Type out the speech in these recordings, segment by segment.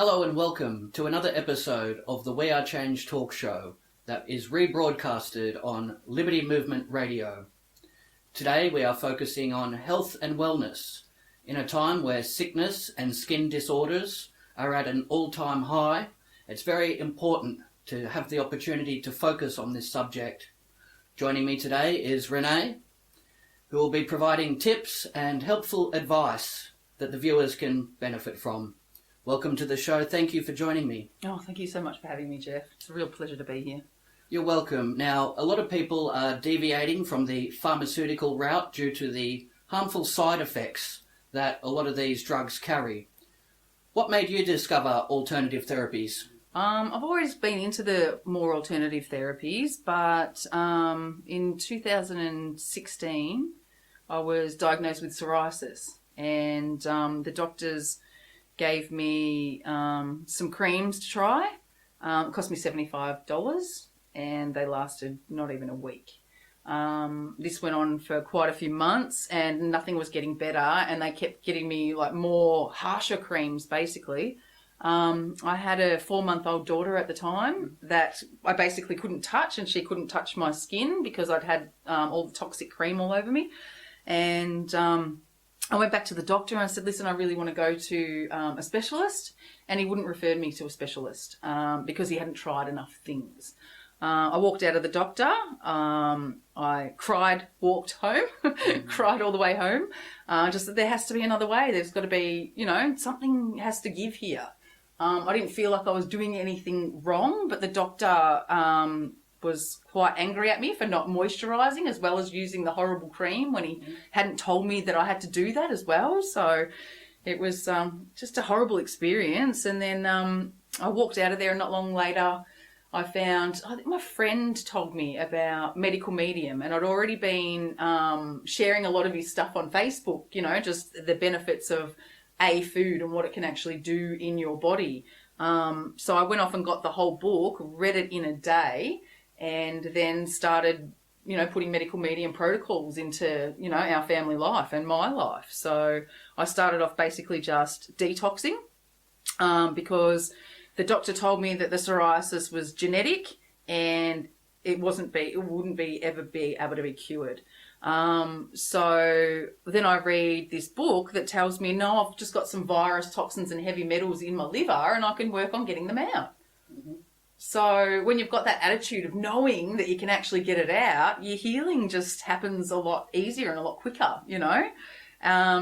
Hello and welcome to another episode of the We Are Change talk show that is rebroadcasted on Liberty Movement Radio. Today we are focusing on health and wellness in a time where sickness and skin disorders are at an all-time high. It's very important to have the opportunity to focus on this subject. Joining me today is Renee, who will be providing tips and helpful advice that the viewers can benefit from. Welcome to the show. Thank you for joining me. Oh, thank you so much for having me, Jeff. It's a real pleasure to be here. You're welcome. Now, a lot of people are deviating from the pharmaceutical route due to the harmful side effects that a lot of these drugs carry. What made you discover alternative therapies? I've always been into the more alternative therapies, but in 2016, I was diagnosed with psoriasis, and the doctors gave me some creams to try. It cost me $75 and they lasted not even a week. This went on for quite a few months and nothing was getting better, and they kept getting me like more harsher creams basically. I had a 4-month-old daughter at the time that I basically couldn't touch, and she couldn't touch my skin because I'd had all the toxic cream all over me. And I went back to the doctor and I said, listen, I really want to go to a specialist, and he wouldn't refer me to a specialist because he hadn't tried enough things. I walked out of the doctor, I cried, walked home, cried all the way home, just that there has to be another way. There's got to be, something has to give here. I didn't feel like I was doing anything wrong, but the doctor was quite angry at me for not moisturising as well as using the horrible cream when he hadn't told me that I had to do that as well. So it was just a horrible experience. And then I walked out of there, and not long later I think my friend told me about Medical Medium, and I'd already been sharing a lot of his stuff on Facebook, just the benefits of food and what it can actually do in your body. So I went off and got the whole book, read it in a day, and then started, putting medical medium protocols into, our family life and my life. So I started off basically just detoxing because the doctor told me that the psoriasis was genetic and it wouldn't ever be able to be cured. So then I read this book that tells me, no, I've just got some virus, toxins and heavy metals in my liver and I can work on getting them out. Mm-hmm. So when you've got that attitude of knowing that you can actually get it out, your healing just happens a lot easier and a lot quicker,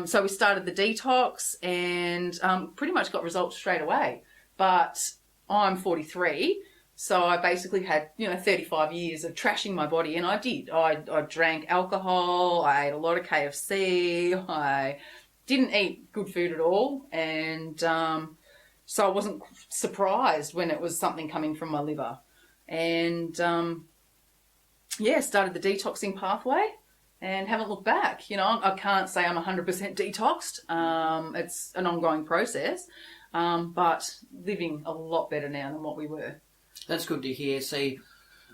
So we started the detox and pretty much got results straight away. But I'm 43, so I basically had, 35 years of trashing my body, and I did. I drank alcohol, I ate a lot of KFC, I didn't eat good food at all, and so I wasn't surprised when it was something coming from my liver. And, started the detoxing pathway and haven't looked back. I can't say I'm 100% detoxed. It's an ongoing process, but living a lot better now than what we were. That's good to hear. See,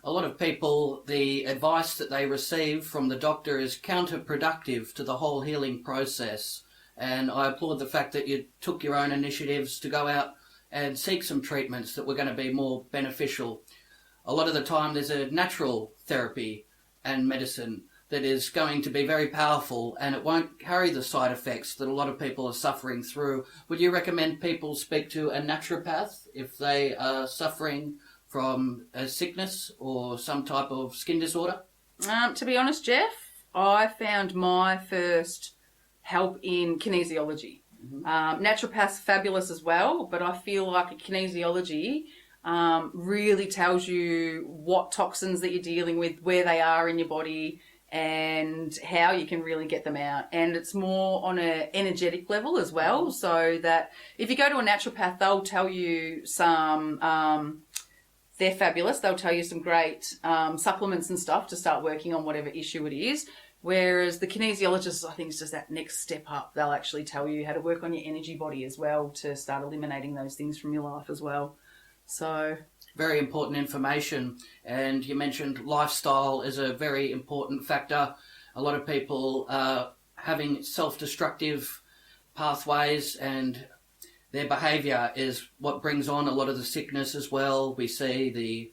a lot of people, the advice that they receive from the doctor is counterproductive to the whole healing process. And I applaud the fact that you took your own initiatives to go out and seek some treatments that were going to be more beneficial. A lot of the time there's a natural therapy and medicine that is going to be very powerful, and it won't carry the side effects that a lot of people are suffering through. Would you recommend people speak to a naturopath if they are suffering from a sickness or some type of skin disorder? To be honest, Jeff, I found my first help in kinesiology. Mm-hmm. Naturopaths fabulous as well, but I feel like a kinesiology really tells you what toxins that you're dealing with, where they are in your body, and how you can really get them out. And it's more on an energetic level as well, so that if you go to a naturopath, they'll tell you some they're fabulous. They'll tell you some great supplements and stuff to start working on whatever issue it is. Whereas the kinesiologist, I think, is just that next step up. They'll actually tell you how to work on your energy body as well to start eliminating those things from your life as well. So very important information. And you mentioned lifestyle is a very important factor. A lot of people are having self-destructive pathways and their behaviour is what brings on a lot of the sickness as well. We see the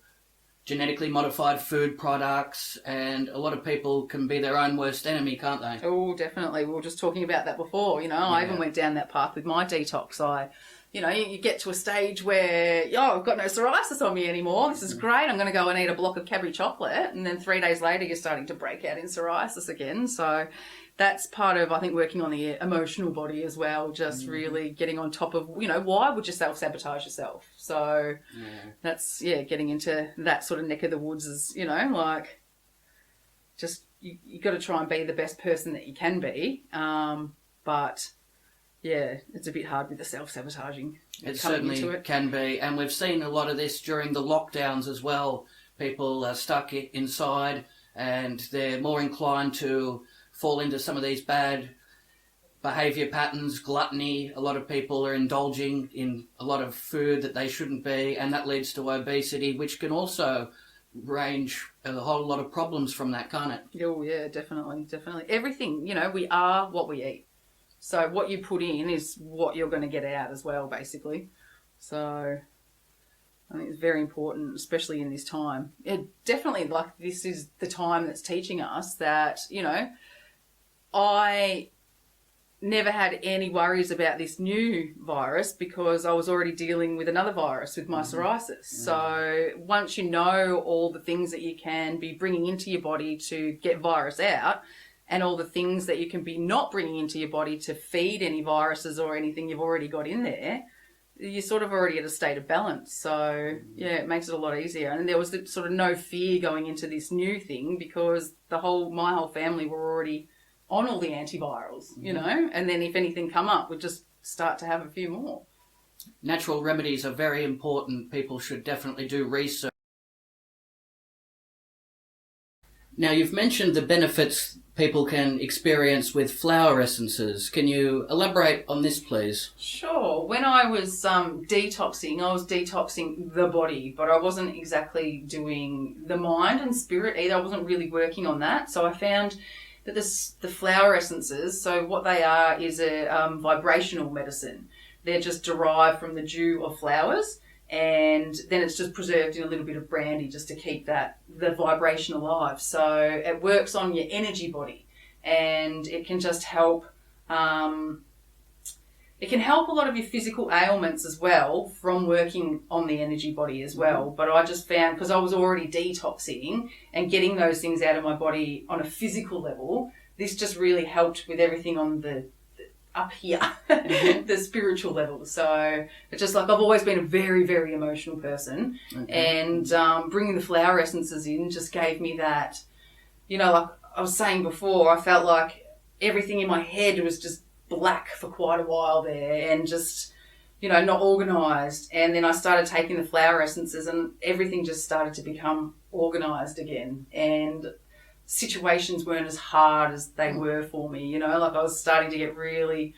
genetically modified food products, and a lot of people can be their own worst enemy, can't they? Oh, definitely. We were just talking about that before. I even went down that path with my detox. You get to a stage where, I've got no psoriasis on me anymore. This is great. I'm going to go and eat a block of Cadbury chocolate. And then 3 days later, you're starting to break out in psoriasis again. So that's part of, I think, working on the emotional body as well. Just really getting on top of, why would you self-sabotage yourself? So that's, getting into that sort of neck of the woods is, just you got to try and be the best person that you can be. But it's a bit hard with the self-sabotaging. It certainly can be. And we've seen a lot of this during the lockdowns as well. People are stuck inside and they're more inclined to fall into some of these bad behaviour patterns, gluttony. A lot of people are indulging in a lot of food that they shouldn't be, and that leads to obesity, which can also range a whole lot of problems from that, can't it? Oh, yeah, definitely. Everything, we are what we eat. So what you put in is what you're going to get out as well, basically. So I think it's very important, especially in this time. It definitely, this is the time that's teaching us that, I never had any worries about this new virus because I was already dealing with another virus with my psoriasis. So once you know all the things that you can be bringing into your body to get virus out, and all the things that you can be not bringing into your body to feed any viruses or anything you've already got in there, you're sort of already at a state of balance. So, it makes it a lot easier. And there was sort of no fear going into this new thing because my whole family were already on all the antivirals, and then if anything come up, we'd just start to have a few more. Natural remedies are very important. People should definitely do research. Now, you've mentioned the benefits people can experience with flower essences. Can you elaborate on this, please? Sure. When I was detoxing, I was detoxing the body, but I wasn't exactly doing the mind and spirit either. I wasn't really working on that. So I found that the flower essences, so what they are is a vibrational medicine. They're just derived from the dew of flowers. And then it's just preserved in a little bit of brandy just to keep the vibration alive. So it works on your energy body, and it can just help. It can help a lot of your physical ailments as well from working on the energy body as well. But I just found, because I was already detoxing and getting those things out of my body on a physical level, this just really helped with everything on the up here, the spiritual level. So it's just I've always been a very, very emotional person, and bringing the flower essences in just gave me that, like I was saying before, I felt like everything in my head was just black for quite a while there and just, not organised. And then I started taking the flower essences and everything just started to become organised again. And situations weren't as hard as they were for me, I was starting to get really,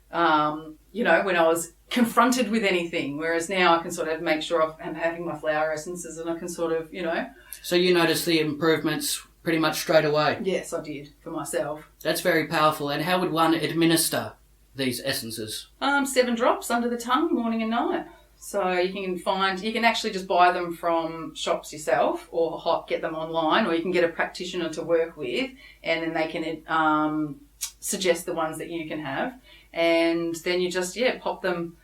when I was confronted with anything, whereas now I can sort of make sure I'm having my flower essences and I can sort of, So you noticed the improvements pretty much straight away? Yes, I did, for myself. That's very powerful. And how would one administer these essences? 7 drops under the tongue, morning and night. So you can actually just buy them from shops yourself or get them online, or you can get a practitioner to work with and then they can suggest the ones that you can have. And then you just, pop them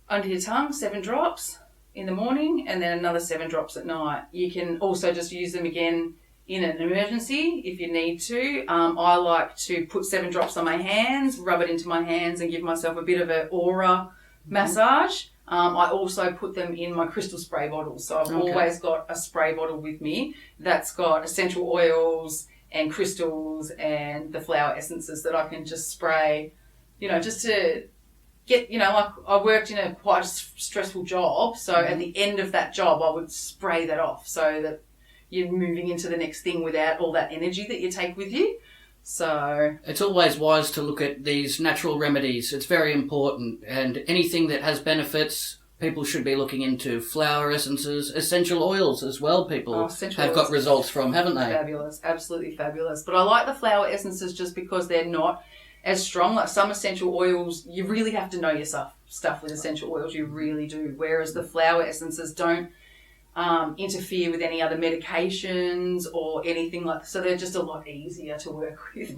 under your tongue, 7 drops in the morning and then another 7 drops at night. You can also just use them again in an emergency if you need to. I like to put 7 drops on my hands, rub it into my hands and give myself a bit of an aura massage. I also put them in my crystal spray bottles. So I've always got a spray bottle with me that's got essential oils and crystals and the flower essences that I can just spray, just to get, I worked in a quite stressful job. So at the end of that job, I would spray that off so that you're moving into the next thing without all that energy that you take with you. So it's always wise to look at these natural remedies. It's very important, and anything that has benefits, people should be looking into. Flower essences, essential oils as well. People have got results from, haven't they? Fabulous, absolutely fabulous. But I like the flower essences just because they're not as strong. Like some essential oils, you really have to know your stuff with essential oils. You really do. Whereas the flower essences don't interfere with any other medications or anything like that. So they're just a lot easier to work with.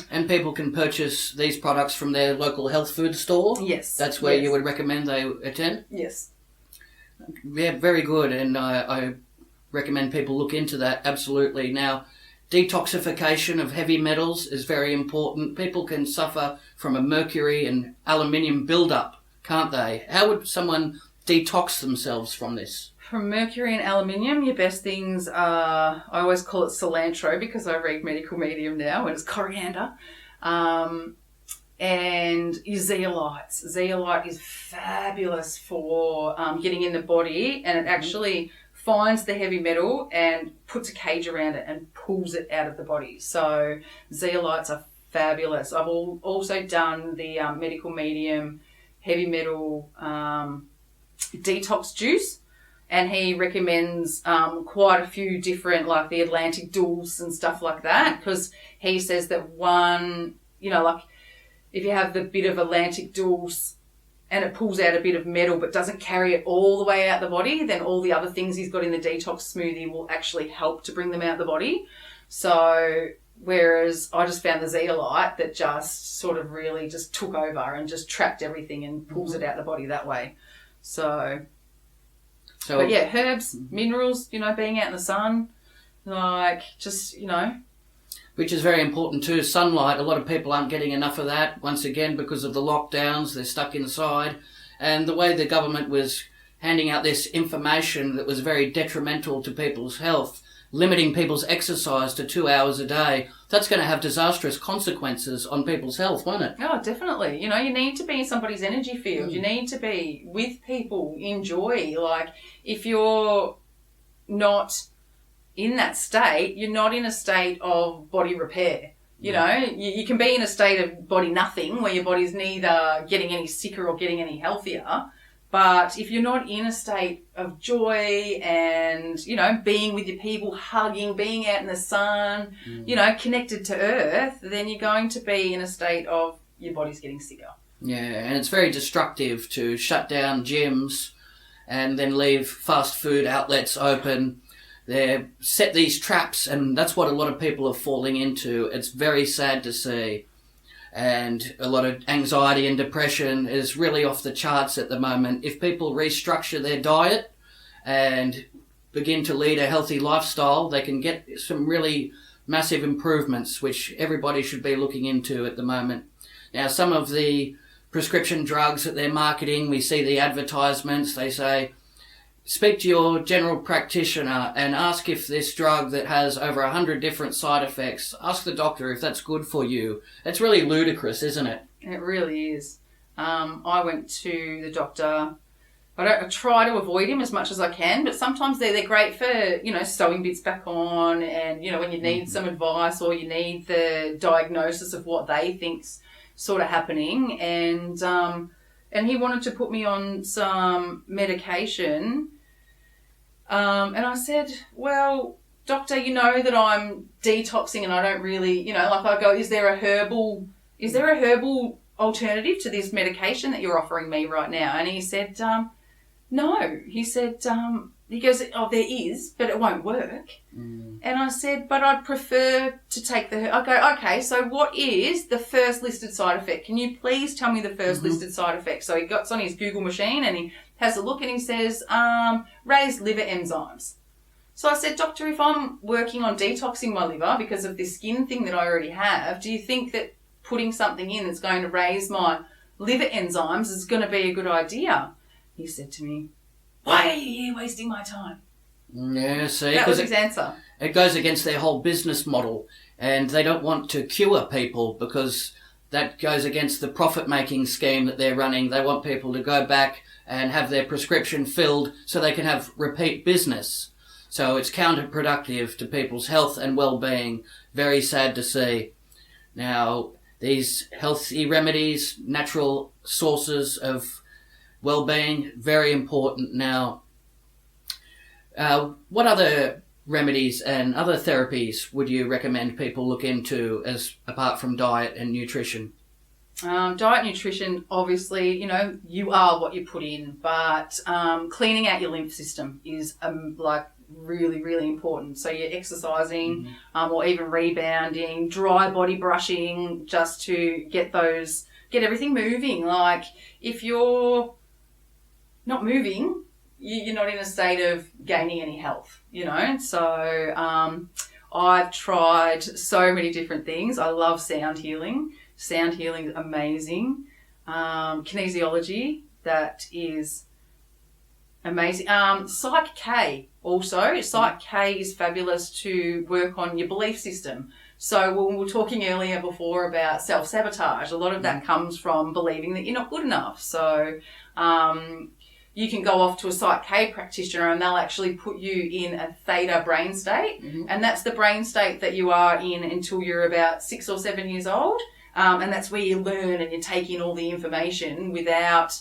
And people can purchase these products from their local health food store? Yes. That's where you would recommend they attend? Yes. Yeah, very good. And I recommend people look into that, absolutely. Now, detoxification of heavy metals is very important. People can suffer from a mercury and aluminium buildup, can't they? How would someone detox themselves from this? From mercury and aluminium, your best things are, I always call it cilantro because I read medical medium now and it's coriander. And your zeolites. Zeolite is fabulous for getting in the body, and it actually finds the heavy metal and puts a cage around it and pulls it out of the body. So zeolites are fabulous. I've also done the medical medium heavy metal detox juice. And he recommends quite a few different, like the Atlantic Dulce and stuff like that, because he says that one, like if you have the bit of Atlantic Dulce and it pulls out a bit of metal but doesn't carry it all the way out the body, then all the other things he's got in the detox smoothie will actually help to bring them out the body. So whereas I just found the zeolite that just sort of really just took over and just trapped everything and pulls it out the body that way. But yeah, herbs, minerals, being out in the sun, like just, Which is very important too. Sunlight, a lot of people aren't getting enough of that. Once again, because of the lockdowns, they're stuck inside. And the way the government was handing out this information that was very detrimental to people's health, limiting people's exercise to 2 hours a day, that's going to have disastrous consequences on people's health, won't it? Oh, definitely. You need to be in somebody's energy field. You need to be with people, enjoy. Like, if you're not in that state, you're not in a state of body repair. You can be in a state of body nothing, where your body's neither getting any sicker or getting any healthier. But if you're not in a state of joy and, being with your people, hugging, being out in the sun, connected to earth, then you're going to be in a state of your body's getting sicker. Yeah, and it's very destructive to shut down gyms and then leave fast food outlets open. They set these traps, and that's what a lot of people are falling into. It's very sad to see. And a lot of anxiety and depression is really off the charts at the moment. If people restructure their diet and begin to lead a healthy lifestyle, they can get some really massive improvements, which everybody should be looking into at the moment. Now, some of the prescription drugs that they're marketing, we see the advertisements, they say, speak to your general practitioner and ask if this drug that has over 100 different side effects, ask the doctor if that's good for you. It's really ludicrous, isn't it? It really is. I went to the doctor. I try to avoid him as much as I can, but sometimes they're great for, sewing bits back on and, when you need some advice or you need the diagnosis of what they think's sort of happening. And he wanted to put me on some medication. And I said, well, doctor, you know that I'm detoxing and I don't really, I go, is there a herbal alternative to this medication that you're offering me right now? And he said, no. He said, he goes, oh, there is, but it won't work. And I said, but I'd prefer to take I go, okay, so what is the first listed side effect? Can you please tell me the first listed side effect? So he gets on his Google machine and he has a look and he says, raised liver enzymes. So I said, doctor, if I'm working on detoxing my liver because of this skin thing that I already have, do you think that putting something in that's going to raise my liver enzymes is going to be a good idea? He said to me, why are you here wasting my time? Yeah, see, that was his answer. It goes against their whole business model, and they don't want to cure people because that goes against the profit-making scheme that they're running. They want people to go back and have their prescription filled so they can have repeat business. So it's counterproductive to people's health and well-being. Very sad to see. Now, these healthy remedies, natural sources of well-being, very important. Now, what other remedies and other therapies would you recommend people look into as apart from diet and nutrition? Diet, nutrition, obviously, you are what you put in, but cleaning out your lymph system is really, really important. So you're exercising, or even rebounding, dry body brushing, just to get everything moving. Like if you're not moving, you're not in a state of gaining any health, So I've tried so many different things. I love sound healing. Sound healing is amazing. Kinesiology, that is amazing. Psych K also. Psych K is fabulous to work on your belief system. So when we were talking earlier before about self-sabotage, a lot of that comes from believing that you're not good enough. So you can go off to a Psych K practitioner and they'll actually put you in a theta brain state. And that's the brain state that you are in until you're about 6 or 7 years old. And that's where you learn and you take in all the information without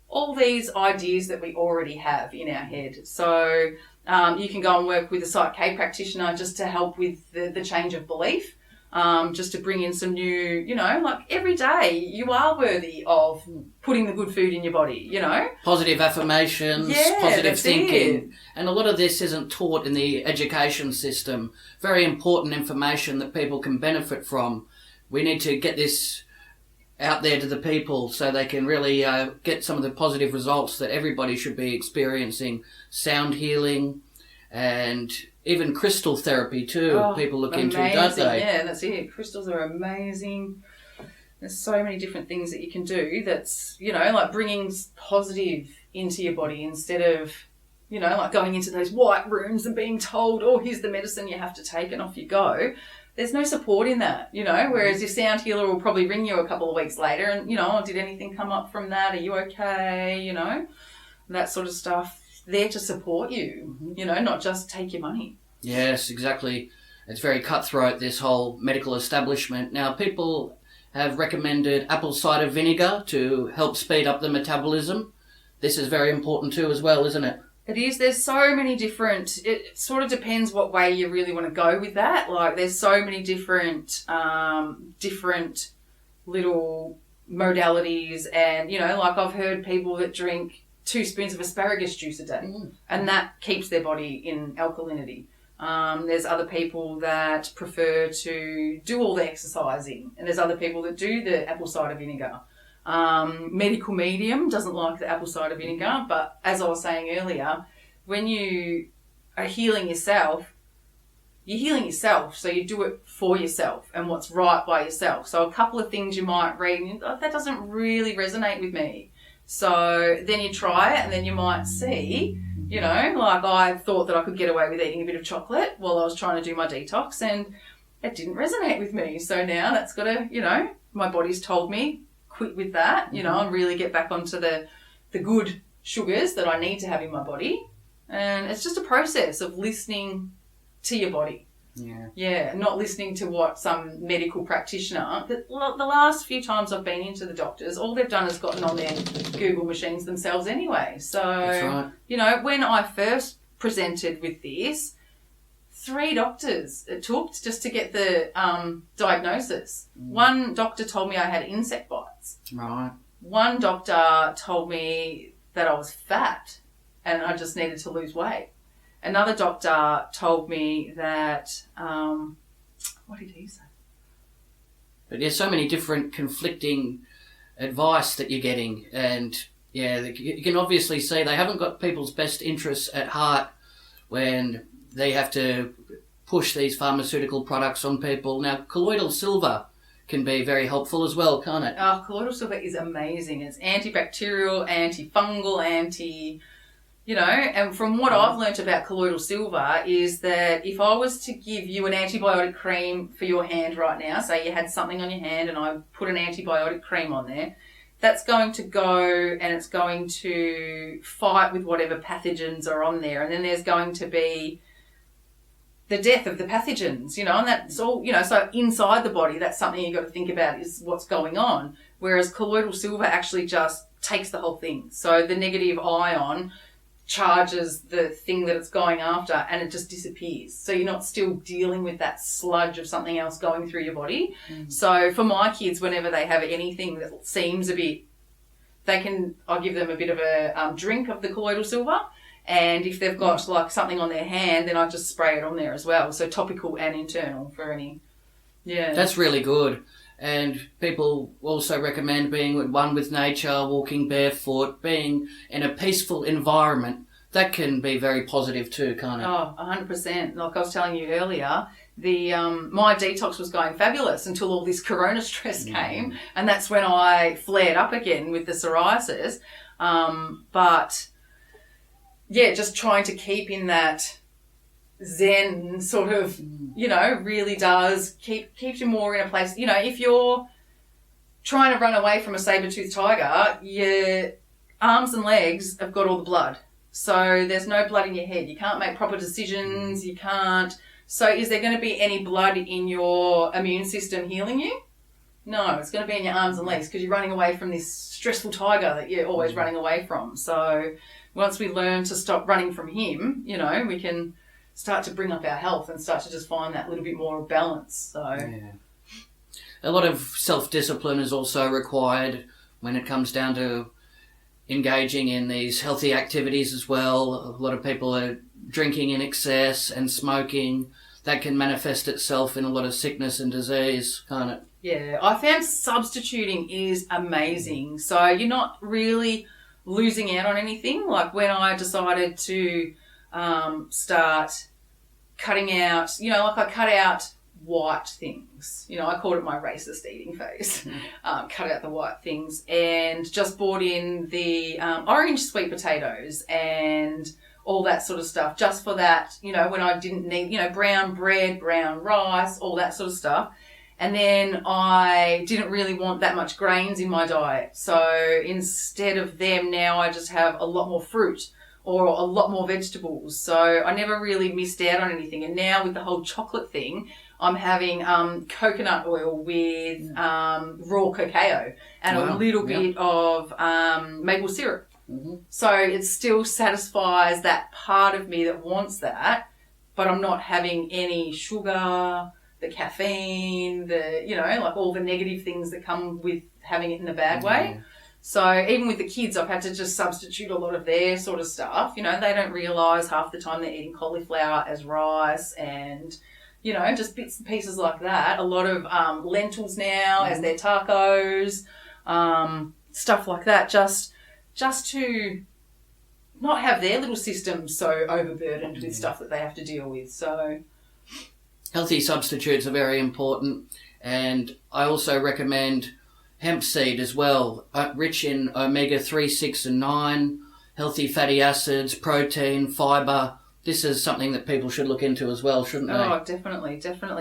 all these ideas that we already have in our head. So you can go and work with a Psych K practitioner just to help with the change of belief, just to bring in some new, like every day you are worthy of putting the good food in your body, Positive affirmations, positive thinking. And a lot of this isn't taught in the education system. Very important information that people can benefit from. We need to get this out there to the people so they can really get some of the positive results that everybody should be experiencing. Sound healing and even crystal therapy too. People look into, don't they? Yeah, that's it. Crystals are amazing. There's so many different things that you can do that's, like bringing positive into your body instead of, like going into those white rooms and being told, oh, here's the medicine you have to take and off you go. There's no support in that, whereas your sound healer will probably ring you a couple of weeks later and, did anything come up from that? Are you okay? That sort of stuff. There to support you, not just take your money. Yes, exactly. It's very cutthroat, this whole medical establishment. Now, people have recommended apple cider vinegar to help speed up the metabolism. This is very important too as well, isn't it? It is. There's so many different... It sort of depends what way you really want to go with that. Like, there's so many different little modalities and, like I've heard people that drink 2 spoons of asparagus juice a day and that keeps their body in alkalinity. There's other people that prefer to do all the exercising and there's other people that do the apple cider vinegar. Medical medium doesn't like the apple cider vinegar, but as I was saying earlier, when you are healing yourself, you're healing yourself, so you do it for yourself and what's right by yourself. So a couple of things you might read and that doesn't really resonate with me. So then you try it and then you might see, like I thought that I could get away with eating a bit of chocolate while I was trying to do my detox and it didn't resonate with me. So now that's got to, my body's told me, quit with that, and really get back onto the good sugars that I need to have in my body. And it's just a process of listening to your body. Yeah, not listening to what some medical practitioner... The last few times I've been into the doctors, all they've done is gotten on their Google machines themselves anyway. So, that's right. When I first presented with this, 3 doctors it took just to get the diagnosis. One doctor told me I had insect bites. Right. One doctor told me that I was fat and I just needed to lose weight. Another doctor told me that, what did he say? But there's so many different conflicting advice that you're getting. And yeah, you can obviously see they haven't got people's best interests at heart when they have to push these pharmaceutical products on people. Now, colloidal silver can be very helpful as well, can't it? Oh, colloidal silver is amazing. It's antibacterial, antifungal, and from what I've learnt about colloidal silver is that if I was to give you an antibiotic cream for your hand right now, say you had something on your hand and I put an antibiotic cream on there, that's going to go and it's going to fight with whatever pathogens are on there. And then there's going to be the death of the pathogens, and that's all, so inside the body, that's something you've got to think about is what's going on. Whereas colloidal silver actually just takes the whole thing. So the negative ion charges the thing that it's going after and it just disappears. So you're not still dealing with that sludge of something else going through your body. So for my kids, whenever they have anything that seems a bit, I'll give them a bit of a drink of the colloidal silver. And if they've got like something on their hand, then I just spray it on there as well. So topical and internal for any. Yeah. That's really good. And people also recommend being with nature, walking barefoot, being in a peaceful environment. That can be very positive too, can't it? Oh, 100%. Like I was telling you earlier, my detox was going fabulous until all this corona stress came. And that's when I flared up again with the psoriasis. But yeah, just trying to keep in that zen sort of, really does keeps you more in a place. If you're trying to run away from a saber-toothed tiger, your arms and legs have got all the blood. So there's no blood in your head. You can't make proper decisions. You can't. So is there going to be any blood in your immune system healing you? No, it's going to be in your arms and legs because you're running away from this stressful tiger that you're always running away from. So once we learn to stop running from him, we can start to bring up our health and start to just find that little bit more balance. So yeah. A lot of self-discipline is also required when it comes down to engaging in these healthy activities as well. A lot of people are drinking in excess and smoking. That can manifest itself in a lot of sickness and disease, can't it? Yeah, I found substituting is amazing. So you're not really losing out on anything. Like when I decided to start cutting out, I cut out white things. I called it my racist eating phase. Cut out the white things and just bought in the orange sweet potatoes and all that sort of stuff just for that, when I didn't need, brown bread, brown rice, all that sort of stuff. And then I didn't really want that much grains in my diet. So instead of them, now I just have a lot more fruit or a lot more vegetables. So I never really missed out on anything. And now with the whole chocolate thing, I'm having coconut oil with raw cacao and a little bit of maple syrup. So it still satisfies that part of me that wants that, but I'm not having any sugar, the caffeine, like all the negative things that come with having it in a bad way. So even with the kids, I've had to just substitute a lot of their sort of stuff. They don't realise half the time they're eating cauliflower as rice and, just bits and pieces like that. A lot of lentils now as their tacos, stuff like that, just to not have their little system so overburdened with stuff that they have to deal with. So healthy substitutes are very important, and I also recommend hemp seed as well, rich in omega-3, 6 and 9, healthy fatty acids, protein, fibre. This is something that people should look into as well, shouldn't they? Oh, definitely.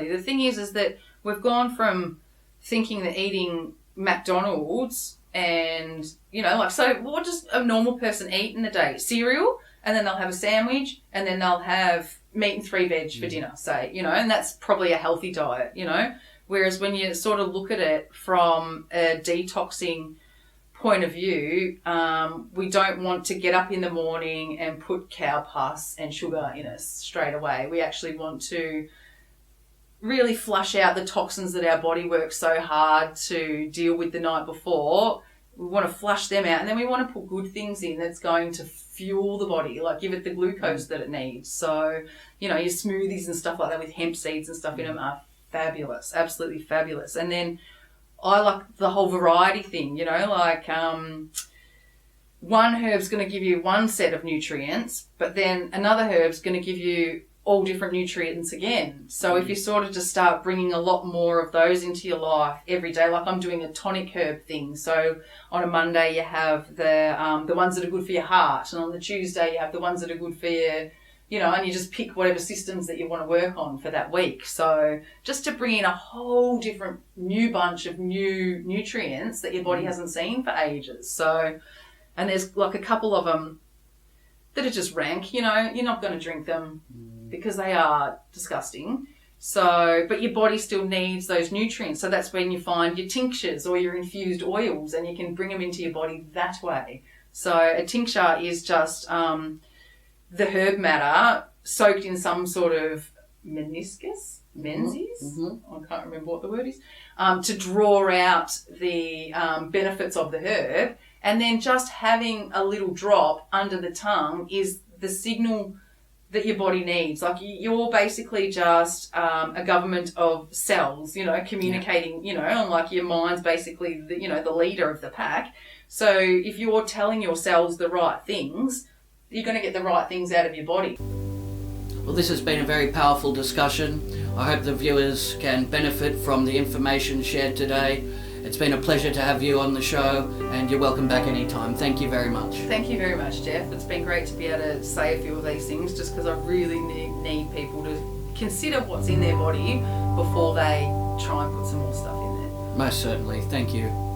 The thing is that we've gone from thinking that eating McDonald's and, so what does a normal person eat in a day? Cereal, and then they'll have a sandwich, and then they'll have meat and 3 veg for dinner, say, and that's probably a healthy diet, Whereas when you sort of look at it from a detoxing point of view, we don't want to get up in the morning and put cow pus and sugar in us straight away. We actually want to really flush out the toxins that our body works so hard to deal with the night before. We want to flush them out, and then we want to put good things in that's going to fuel the body, like give it the glucose that it needs. So, your smoothies and stuff like that with hemp seeds and stuff in them are fabulous, absolutely fabulous. And then I like the whole variety thing, one herb's going to give you one set of nutrients, but then another herb's going to give you all different nutrients again. So if you sort of just start bringing a lot more of those into your life every day, like I'm doing a tonic herb thing. So on a Monday you have the ones that are good for your heart, and on the Tuesday you have the ones that are good for your, and you just pick whatever systems that you want to work on for that week. So just to bring in a whole different new bunch of new nutrients that your body hasn't seen for ages. So, and there's like a couple of them that are just rank, you're not going to drink them because they are disgusting. So, but your body still needs those nutrients. So that's when you find your tinctures or your infused oils, and you can bring them into your body that way. So a tincture is just the herb matter soaked in some sort of meniscus, menses, I can't remember what the word is, to draw out the benefits of the herb. And then just having a little drop under the tongue is the signal that your body needs. Like, you're basically just a government of cells, communicating, and like your mind's basically the leader of the pack. So if you're telling your cells the right things, you're going to get the right things out of your body. Well, this has been a very powerful discussion. I hope the viewers can benefit from the information shared today. It's been a pleasure to have you on the show, and you're welcome back anytime. Thank you very much. Thank you very much, Jeff. It's been great to be able to say a few of these things, just because I really need people to consider what's in their body before they try and put some more stuff in there. Most certainly. Thank you.